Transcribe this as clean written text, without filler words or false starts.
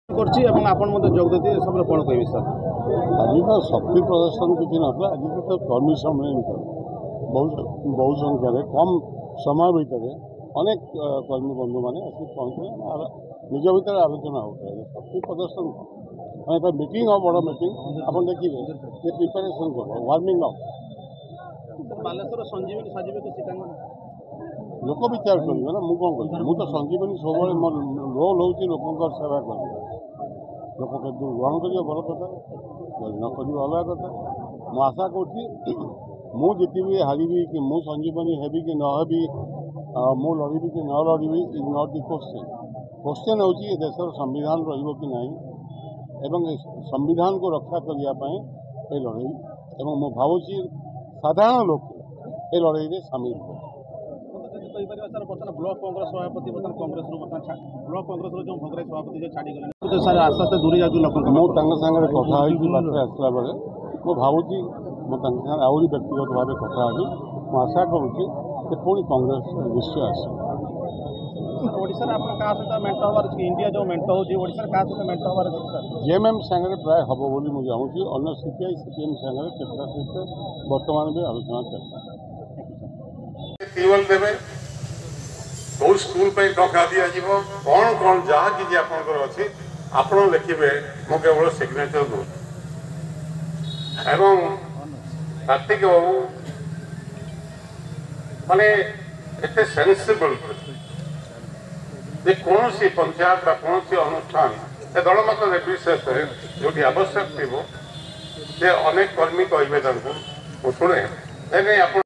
करछि एवं आपण मते जोग देती सब कोन कहबे सर आज तो शक्ति प्रदर्शन किसी ना आज तो कर्मी सम्मेलन बहु संख्यार कम समय भितर अनेक कर्मी बंधु मैंने आसिक पहुँचे निज भितर आलोचना होता है शक्ति प्रदर्शन मैंने मीटिंग हो बड़ मीटिंग आप देखिए ये प्रिपेरेसन कर वार्मिंग अप बालेश्वर संजीवनी साजिबे तो लोक विचार करेंगे ना मुझे कौन कर मुझे संजीवनी सब मोर रोल हूँ लोक सेवा कर लोक के ग्रहण करिए भल कथा न कर अलग कथा मु आशा करुँच मु जीतबी हारि कि मु संजीवनी हेबी कि न हेबी मु लड़बी कि न लड़बी is not the question question हूँ देशर संविधान रही एवं संविधान को रक्षा करने ये लड़ई एवं मु भावुची साधारण लोक ये लड़ई में सामिल हो सर बर्तमान ब्लॉक कांग्रेस सभापति बर्तमान कांग्रेस ब्लॉक कांग्रेस जो भोगराई सभापति जो छाड़ी गले सर आस्ते आस्ते दूरी जाऊँ लोक मुझे कथा बाटे आसला बेले मु भावुची मुझे आहरी व्यक्तिगत भाव कथा हेबी मु आशा करुँची पुणी कांग्रेस निश्चय आस ओडिशा आप सहित मेट हबार इंडिया जो मेट होशार क्या सहित मेट हबार सर जेएमएम सांगे प्राय हम बोली मुझे चाहूँगी अन्य सीपीआई सीपीएम सांगे केतटा सहित बर्तमान भी आलोचना चलती टीवल देवे कौ स्कूल पे टका दिया कौन कौन जहाँ कि आपंकर अच्छी आपण लिखे मु केवल सिग्नेचर दू एवं कार्तिक बाबू माने एते सेंसिबल कौन सी पंचायत कौन सी अनुष्ठान ए दलमत निर्विशेष जो आवश्यक थी अनेक कर्मी कहे शुणे नहीं